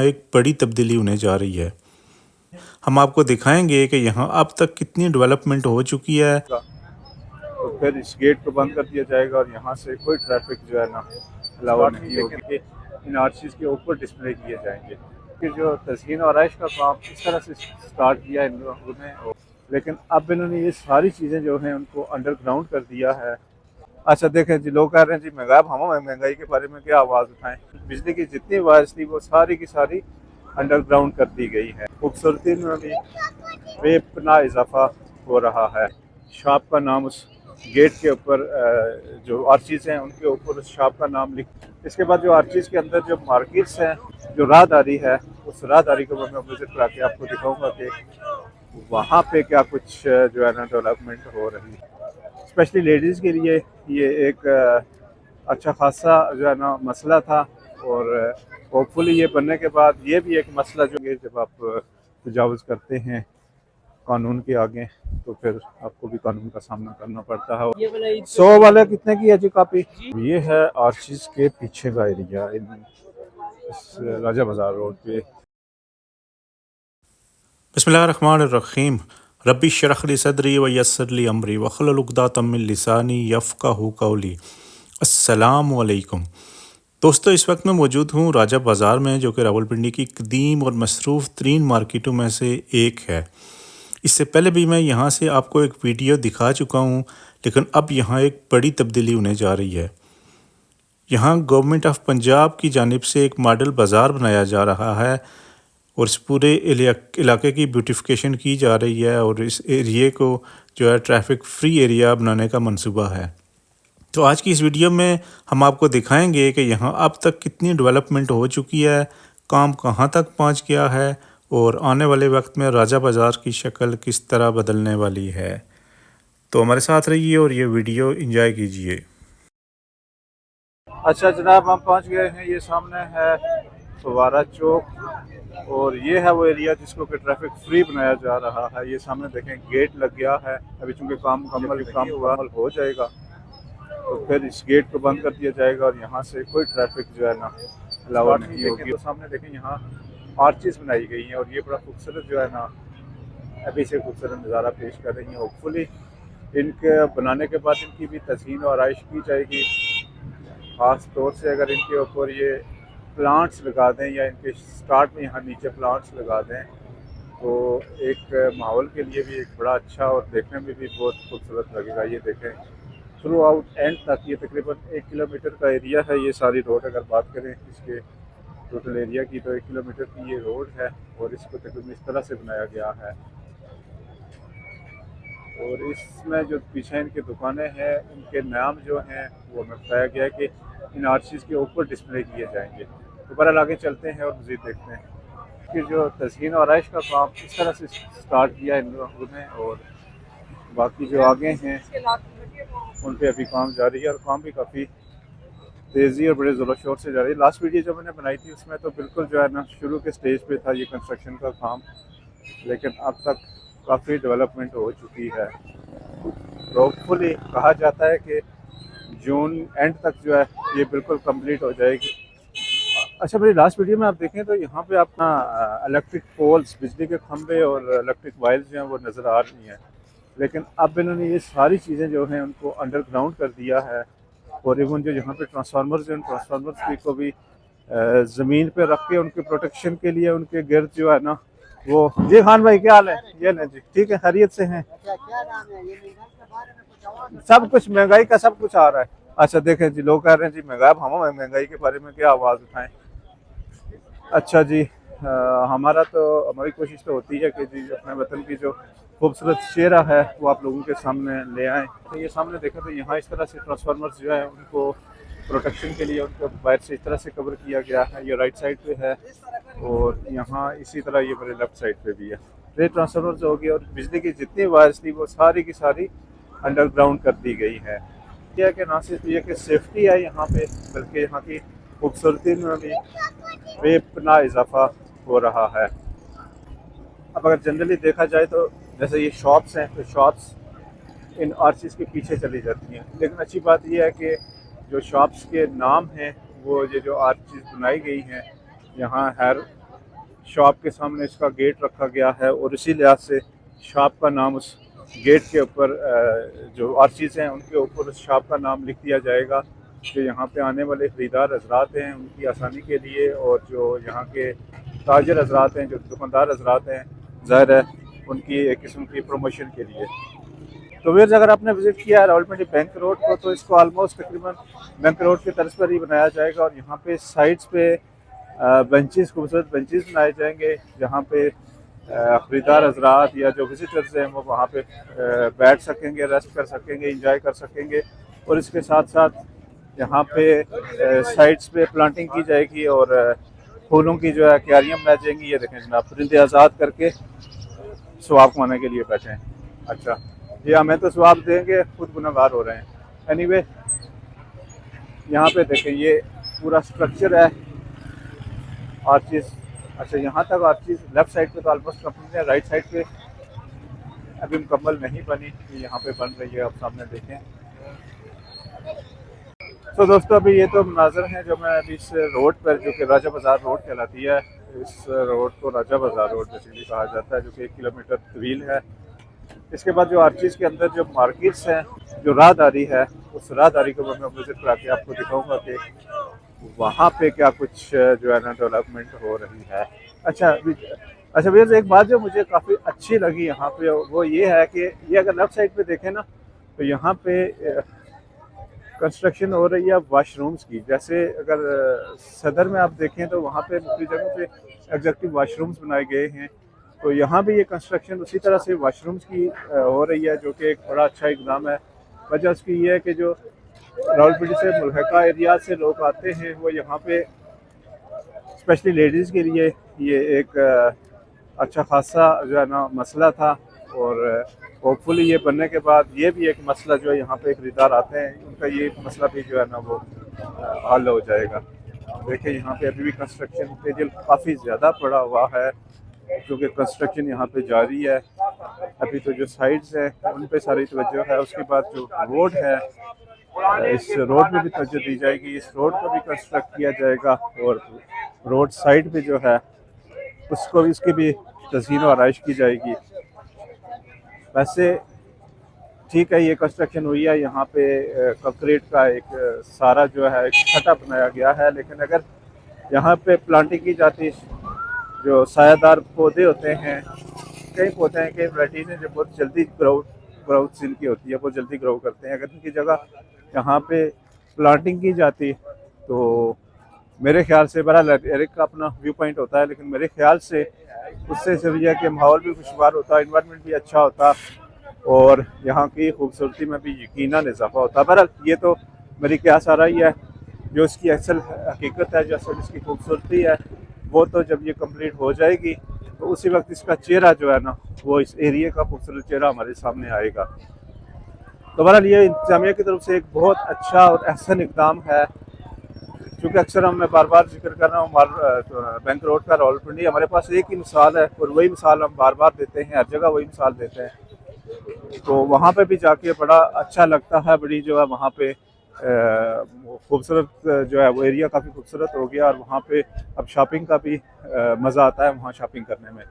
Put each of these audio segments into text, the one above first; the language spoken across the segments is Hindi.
एक बड़ी तब्दीली होने जा रही है। हम आपको दिखाएंगे कि यहाँ अब तक कितनी डेवलपमेंट हो चुकी है। तो फिर इस गेट को बंद कर दिया जाएगा और यहाँ से कोई ट्रैफिक जो है ना अलावा नहीं होगी कि इन आर्चिज़ के ऊपर डिस्प्ले किए जाएंगे कि जो तज़हीन और आराइश का काम इस तरह से स्टार्ट किया इन लोगों ने, लेकिन अब इन्होंने ये सारी चीज़ें जो हैं उनको अंडरग्राउंड कर दिया है। अच्छा देखें जी, लोग कह रहे हैं जी महंगाई, हम महंगाई के बारे में क्या आवाज़ उठाएं। बिजली की जितनी आवाज़ थी वो सारी की सारी अंडरग्राउंड कर दी गई है। खूबसूरती में भी बेपनाह इजाफा हो रहा है। शॉप का नाम उस गेट के ऊपर, जो आर्चिज़ हैं उनके ऊपर उस शॉप का नाम लिख। इसके बाद जो आर्चिज़ के अंदर जो मार्केट्स हैं, जो राहदारी है, उस राहदारी को मैं विजिट करा के आपको दिखाऊंगा कि वहाँ पे क्या कुछ जो है ना डेवलपमेंट हो रही है। स्पेशली लेडीज़ के लिए ये एक अच्छा खासा जो है ना मसला था, और होपफुली ये बनने के बाद ये भी एक मसला जो है, जब आप तजावुज़ करते हैं कानून के आगे तो फिर आपको भी कानून का सामना करना पड़ता है। 100 वाले कितने की है जी कॉपी? ये है आर्चिज़ के पीछे का एरिया, इस राजा बाजार रोड पे। बिस्मिल्लाहिर्रहमानिर्रहीम। रब्बी शरह ली सदरी व यस्सिर ली अमरी वहलुल उक़दतम मिन लिसानी यफ़क़हू क़ौली। अस्सलामु अलैकुम दोस्तों, इस वक्त मैं मौजूद हूँ राजा बाज़ार में, जो कि रावलपिंडी की कदीम और मसरूफ़ तरीन मार्केटों में से एक है। इससे पहले भी मैं यहाँ से आपको एक वीडियो दिखा चुका हूँ, लेकिन अब यहाँ एक बड़ी तब्दीली होने जा रही है। यहाँ गवर्नमेंट ऑफ पंजाब की जानिब से एक मॉडल बाज़ार बनाया जा रहा है और इस पूरे इलाके की ब्यूटिफिकेशन की जा रही है, और इस एरिए को जो है ट्रैफिक फ्री एरिया बनाने का मंसूबा है। तो आज की इस वीडियो में हम आपको दिखाएंगे कि यहाँ अब तक कितनी डेवलपमेंट हो चुकी है, काम कहाँ तक पहुँच गया है, और आने वाले वक्त में राजा बाज़ार की शक्ल किस तरह बदलने वाली है। तो हमारे साथ रहिए और ये वीडियो एंजॉय कीजिए। अच्छा जनाब, हम पहुंच गए हैं। ये सामने है फवारा चौक, और ये है वो एरिया जिसको कि ट्रैफिक फ्री बनाया जा रहा है। ये सामने देखें गेट लग गया है, अभी चूँकि काम मुकम्मल हो जाएगा तो फिर इस गेट को बंद कर दिया जाएगा और यहाँ से कोई ट्रैफिक जो है ना अलावा नहीं होगी। तो सामने देखें यहाँ आर्चिज़ बनाई गई हैं और ये बड़ा खूबसूरत जो है ना अभी से खूबसूरत नज़ारा पेश कर रही हैं। होपफुली इनके बनाने के बाद इनकी भी तज़हीन और आराइश की जाएगी। ख़ास तौर से अगर इनके ऊपर ये प्लांट्स लगा दें या इनके स्टार्ट में यहाँ नीचे प्लांट्स लगा दें तो एक माहौल के लिए भी एक बड़ा अच्छा और देखने में भी बहुत खूबसूरत लगेगा। ये देखें थ्रू आउट एंड तक ये तकरीबन 1 किलोमीटर का एरिया है। ये सारी रोड अगर बात करें इसके टोटल एरिया की तो 1 किलोमीटर की ये रोड है, और इसको तकरीबन इस तरह से बनाया गया है। और इसमें जो पीछे इनकी दुकानें हैं उनके नाम जो हैं वो हमें बताया गया है कि इन आर्चिज़ के ऊपर डिस्प्ले किए जाएंगे। तो बहरहाल आगे चलते हैं और मज़ीद देखते हैं कि जो तज़हीन और आराइश का काम इस तरह से स्टार्ट किया इन लोगों ने, और बाकी जो आगे हैं उन पर अभी काम जारी है और काम भी काफ़ी तेज़ी और बड़े ज़ोर शोर से जारी है। लास्ट वीडियो जो मैंने बनाई थी उसमें तो बिल्कुल जो है ना शुरू के स्टेज पे था ये कंस्ट्रक्शन का काम, लेकिन अब तक काफ़ी डेवलपमेंट हो चुकी है। होपफुली कहा जाता है कि जून एंड तक जो है ये बिल्कुल कंप्लीट हो जाएगी। अच्छा, मेरी लास्ट वीडियो में आप देखें तो यहाँ पे आपका इलेक्ट्रिक पोल्स, बिजली के खंभे और इलेक्ट्रिक वायर्स जो हैं वो नज़र आ रही हैं, लेकिन अब इन्होंने ये सारी चीज़ें जो हैं उनको अंडरग्राउंड कर दिया है। और इवन जो यहाँ पे ट्रांसफार्मर्स हैं उन ट्रांसफार्मर्स को भी ज़मीन पे रख के उनके प्रोटेक्शन के लिए उनके गिर्द जो है ना वो। जी खान भाई क्या हाल है? ये ना जी, ठीक है, खैरियत से हैं। सब कुछ महंगाई का सब कुछ आ रहा है। अच्छा देखें जी, लोग कह रहे हैं जी महंगाई, हम महंगाई के बारे में क्या आवाज़ उठाएं। अच्छा जी, हमारी कोशिश तो होती है कि जी अपने वतन की जो खूबसूरत चेहरा है वो आप लोगों के सामने ले आएँ। तो ये सामने देखा तो यहाँ इस तरह से ट्रांसफार्मर्स जो है उनको प्रोटेक्शन के लिए उनको वायर से इस तरह से कवर किया गया है। ये राइट साइड पे है और यहाँ इसी तरह ये मेरे लेफ्ट साइड पे भी है। तो ये ट्रांसफार्मर्स हो गया और बिजली की जितनी वायर्स थी वो सारी की सारी अंडरग्राउंड कर दी गई है। यह है कि ना सिर्फ ये कि सेफ्टी है यहाँ पे, बल्कि यहाँ की खूबसूरती में भी बेपनाह इजाफा हो रहा है। अब अगर जनरली देखा जाए तो जैसे ये शॉप्स हैं तो शॉप्स इन आर्चिज़ के पीछे चली जाती हैं, लेकिन अच्छी बात यह है कि जो शॉप्स के नाम हैं वो ये जो आर्चिज़ बनाई गई हैं यहाँ शॉप के सामने इसका गेट रखा गया है और इसी लिहाज से शॉप का नाम उस गेट के ऊपर जो आर्चिज़ हैं उनके ऊपर उस शॉप का नाम लिख दिया जाएगा, जो यहाँ पे आने वाले ख़रीदार हजरात हैं उनकी आसानी के लिए, और जो यहाँ के ताजर हजरात हैं, जो दुकानदार हजरात हैं, ज़ाहिर है उनकी एक किस्म की प्रमोशन के लिए। तो वीर्स, अगर आपने विज़िट किया है रावलपिंडी बैंक रोड को, तो इसको ऑलमोस्ट तकरीबन बैंक रोड की तर्ज पर ही बनाया जाएगा, और यहाँ पे साइड्स पे बेंचेस, खूबसूरत बेंचेस बनाए जाएंगे, जहाँ पे ख़रीदार हजरात या जो विजिटर्स हैं वो वहाँ पे बैठ सकेंगे, रेस्ट कर सकेंगे, इंजॉय कर सकेंगे। और इसके साथ साथ यहाँ पे साइड्स पे प्लांटिंग की जाएगी और फूलों की जो है क्यारियाँ बनाई जाएंगी। ये देखें जनाब, परिंदे आज़ाद करके स्वाब कमाने के लिए बैठे हैं। अच्छा जी, हमें तो स्वाब देंगे, खुद गुनहगार हो रहे हैं। एनीवे, यहाँ पे देखें ये पूरा स्ट्रक्चर है आर्चिज़। अच्छा, यहाँ तक आर्चिज़ लेफ्ट साइड पे तो ऑलमोस्ट कंप्लीट है, राइट साइड पे अभी मुकम्मल नहीं बनी, यहाँ पे बन रही है, आप सामने देखें। तो दोस्तों, अभी ये तो मनाज़र हैं जो मैं अभी इस रोड पर, जो कि राजा बाज़ार रोड कहलाती है, इस रोड को राजा बाज़ार रोड बेसिकली कहा जाता है, जो कि 1 किलोमीटर तवील है। इसके बाद जो आर्चिज़ के अंदर जो मार्केट्स हैं, जो राहदारी है, उस राहदारी को मैं विज़िट करा के आपको दिखाऊंगा कि वहाँ पे क्या कुछ जो है ना डेवलपमेंट हो रही है। अच्छा भैया, एक बात जो मुझे काफ़ी अच्छी लगी यहाँ पे, वो ये है कि ये अगर लेफ़्ट साइड पे देखें ना, तो यहाँ पे कंस्ट्रक्शन हो रही है वाशरूम्स की। जैसे अगर सदर में आप देखें तो वहाँ पे मुख्तलिफ जगहों पे एग्जेक्टिव वाशरूम्स बनाए गए हैं, तो यहाँ भी ये कंस्ट्रक्शन उसी तरह से वाशरूम्स की हो रही है, जो कि एक बड़ा अच्छा इकदाम है। वजह उसकी ये है कि जो रावलपिंडी से मुल्हका एरिया से लोग आते हैं, वो यहाँ पे स्पेशली लेडीज़ के लिए ये एक अच्छा खासा जो है ना मसला था, और होपफुली ये बनने के बाद ये भी एक मसला जो है, यहाँ पे खरीदार आते हैं उनका ये मसला भी जो है ना वो हल हो जाएगा। देखिए यहाँ पे अभी भी कंस्ट्रक्शन मटीरियल काफ़ी ज़्यादा पड़ा हुआ है, क्योंकि कंस्ट्रक्शन यहाँ पे जारी है। अभी तो जो साइड्स हैं उन पे सारी तवज्जो है। उसके बाद जो रोड है, इस रोड में भी तवज्जो दी जाएगी, इस रोड को भी कंस्ट्रक्ट किया जाएगा, और रोड साइड पे जो है उसको भी, इसकी भी तज़हीन और आराइश की जाएगी। वैसे ठीक है, ये कंस्ट्रक्शन हुई है, यहाँ पे कंक्रीट का एक सारा जो है एक छटा बनाया गया है, लेकिन अगर यहाँ पे प्लांटिंग की जाती, जो सायादार पौधे होते हैं, कई पौधे हैं, कई वैराइटीज़ हैं जो बहुत जल्दी ग्रोथ इनकी होती है, बहुत जल्दी ग्रो करते हैं। अगर इनकी जगह यहाँ पे प्लांटिंग की जाती तो मेरे ख्याल से, बहरहाल हर एक का अपना व्यू पॉइंट होता है, लेकिन मेरे ख्याल से उससे सिर्फ यह कि माहौल भी खुशगवार होता, इन्वायरमेंट भी अच्छा होता, और यहाँ की खूबसूरती में भी यकीनन इजाफा होता। बहरहाल ये तो मेरी क्यास आ रही है, जो इसकी असल हकीकत है, जो असल इसकी खूबसूरती है, वो तो जब ये कंप्लीट हो जाएगी तो उसी वक्त इसका चेहरा जो है ना, वो इस एरिया का खूबसूरत चेहरा हमारे सामने आएगा। तो बहरहाल ये इंतजामिया की तरफ से एक बहुत अच्छा और अहसन इकदाम है। क्योंकि अक्सर मैं बार बार जिक्र कर रहा हूँ बैंक रोड का, रावलपिंडी, हमारे पास एक ही मिसाल है, और वही मिसाल हम बार बार देते हैं, हर जगह वही मिसाल देते हैं। तो वहाँ पे भी जाके बड़ा अच्छा लगता है, बड़ी जो है वहाँ पे खूबसूरत जो है वो एरिया काफ़ी खूबसूरत हो गया, और वहाँ पे अब शॉपिंग का भी मज़ा आता है वहाँ शॉपिंग करने में।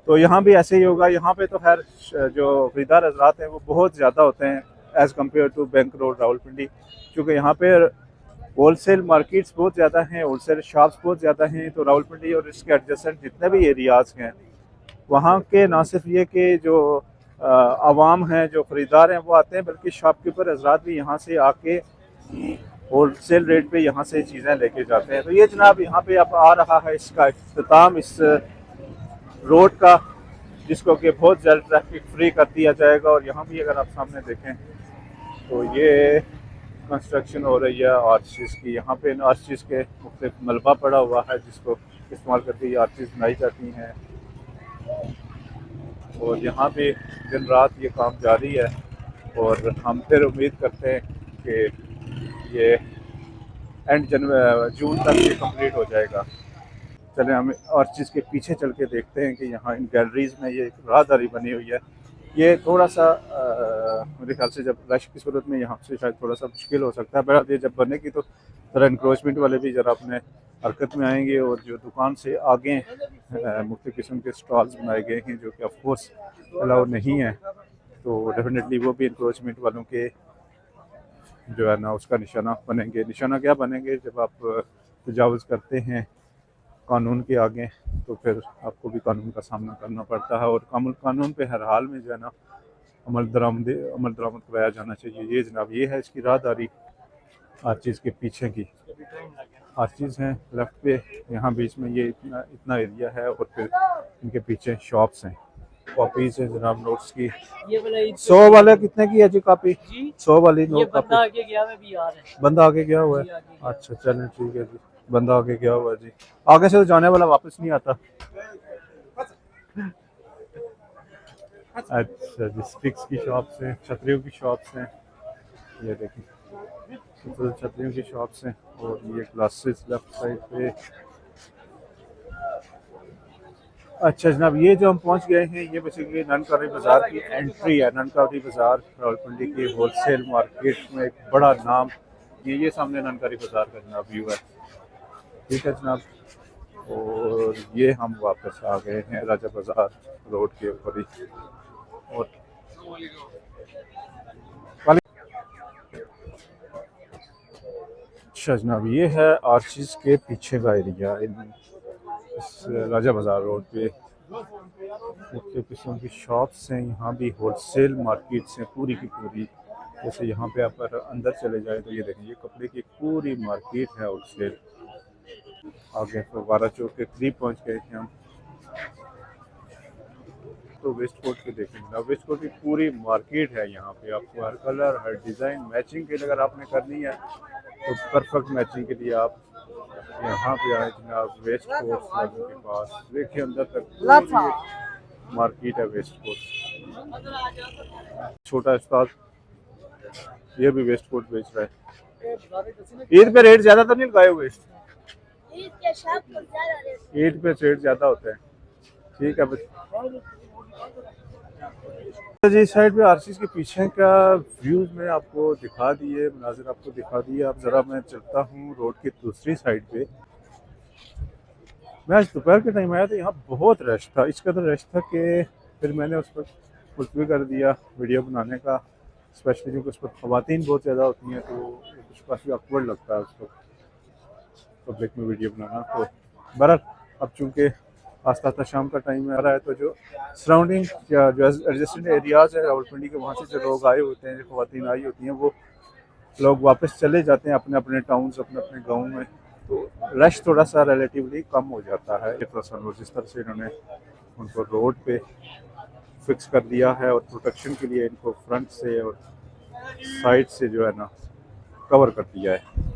तो यहाँ भी ऐसे ही होगा। यहाँ पे तो खैर जो खरीदार हजरात हैं वो बहुत ज़्यादा होते हैं as compare to bank road Rawalpindi, क्योंकि यहाँ पे होलसेल मार्केट्स बहुत ज़्यादा हैं, होलसेल शॉप्स बहुत ज़्यादा हैं। तो रावलपिंडी और इसके एडजेसेंट जितने भी एरियाज़ हैं, वहाँ के ना सिर्फ ये कि जो आवाम हैं, जो ख़रीदार हैं वो आते हैं, बल्कि शॉपकीपर हजरात भी यहाँ से आके होलसेल रेट पे यहाँ से चीज़ें लेके जाते हैं। तो ये जनाब यहाँ पे अब आ रहा है इसका इख्तिताम, इस रोड का, जिसको कि बहुत जल्द ट्रैफिक फ्री कर दिया जाएगा। और यहाँ भी अगर आप सामने देखें तो ये कंस्ट्रक्शन हो रही है आर्चिज़ की। यहाँ पे इन आर्चिज़ के मुख्तलिफ मलबा पड़ा हुआ है, जिसको इस्तेमाल करके ये आर्चिज़ बनाई जाती हैं, और यहाँ पे दिन रात ये काम जारी है, और हम फिर उम्मीद करते हैं कि ये एंड जून तक ये कंप्लीट हो जाएगा। चलें हम आर्चिज़ के पीछे चल के देखते हैं कि यहाँ इन गैलरीज़ में ये राहदारी बनी हुई है। ये थोड़ा सा मेरे ख्याल से जब रश की सूरत में यहाँ से शायद थोड़ा सा मुश्किल हो सकता है। बहरहाल ये जब बनेगी तो ज़रा इंक्रोचमेंट वाले भी ज़रा अपने हरकत में आएंगे और जो दुकान से आगे मुख्तलिफ किस्म के स्टॉल्स बनाए गए हैं जो कि ऑफ कोर्स अलाउ नहीं है, तो डेफिनेटली वो भी इंक्रोचमेंट वालों के जो है ना उसका निशाना बनेंगे। निशाना क्या बनेंगे, जब आप तजावुज़ करते हैं कानून के आगे तो फिर आपको भी कानून का सामना करना पड़ता है, और कानून पे हर हाल में जो है ना अमल दरामद कराया जाना चाहिए। ये जनाब ये है इसकी राहदारी आर्चिज़ के पीछे की। आर्चिज़ हैं लेफ्ट पे, यहाँ बीच में ये इतना एरिया है, और फिर इनके पीछे शॉप्स हैं। कॉपीज़ हैं जनाब नोट्स की। ये वाला 100 वाले कितने की है जी कॉपी? जी 100 वाली ये नोट बंदा कॉपी। आगे गया है भी यार है बंदा आगे गया हुआ जी है? आगे गया। अच्छा चलें ठीक है जी, बंदा आगे गया हुआ है जी। आगे से तो जाने वाला वापस नहीं आता। अच्छा जी, स्टिक्स की शॉप्स हैं, छतरियों की शॉप्स हैं, ये देखिए तो छतरियों की शॉप्स हैं, और ये ग्लासेस लेफ्ट साइड पे। अच्छा जनाब, ये जो हम पहुंच गए हैं ये बेसिकली ननकारी बाज़ार की एंट्री है। ननकारी बाज़ार रावलपिंडी की होलसेल मार्केट में एक बड़ा नाम, ये सामने ननकारी बाज़ार का जनाब व्यू है। ठीक है जनाब, और ये हम वापस आ गए हैं राजा बाज़ार रोड के ऊपर ही। और अच्छा जनाब, ये है आर्चिज़ के पीछे का एरिया। इस राजा बाज़ार रोड पे मुख्तलिफ किस्म की शॉप्स हैं, यहाँ भी होलसेल मार्केट्स हैं पूरी की पूरी। जैसे यहाँ पे आप अगर अंदर चले जाए तो ये देखें, ये कपड़े की पूरी मार्केट है होलसेल। आगे फव्वारा चौक के करीब पहुँच गए थे हम, तो वेस्ट कोट के देखेंगे। वेस्ट कोट की पूरी मार्केट है यहाँ पे, आपको हर कलर हर डिज़ाइन मैचिंग के लिए अगर आपने करनी है तो परफेक्ट मैचिंग के लिए आप यहाँ पे आए जनाब। वेस्ट कोट के पास देखिए अंदर तक मार्केट है वेस्ट कोट। छोटा उस्ताद ये भी वेस्ट कोट बेच रहा है। ईद पे रेट ज्यादा तो नहीं लगाए हुए? ईद पे रेट ज्यादा होता है। ठीक है बस जी, साइड पे आरसीज़ के पीछे का व्यूज़ में आपको दिखा दिए, मनाजिर आपको दिखा दिए। अब ज़रा मैं चलता हूँ रोड की दूसरी साइड पे। मैं आज दोपहर के टाइम आया तो यहाँ बहुत रश था, इस कदर रश था कि फिर मैंने उस पर मुलतवी कर दिया वीडियो बनाने का, स्पेशली क्योंकि उस पर ख़वातीन बहुत ज़्यादा होती हैं तो कुछ काफ़ी ऑकवर्ड लगता है उसको पब्लिक में वीडियो बनाना। तो बहरहाल अब चूँकि आस्ता आस्ता शाम का टाइम आ रहा है, तो जो सराउंडिंग या जो एडजेसेंट एरियाज़ है रावलपिंडी के, वहाँ से जो लोग आए होते हैं, जो ख़वातीन आई होती हैं, वो लोग वापस चले जाते हैं अपने अपने टाउन्स, अपने अपने गाँव में। तो रश थोड़ा सा रिलेटिवली कम हो जाता है। थोड़ा सा जिस तरह से इन्होंने उनको रोड पे फिक्स कर दिया है, और प्रोटेक्शन के लिए इनको फ्रंट से और साइड से जो है ना कवर कर दिया है।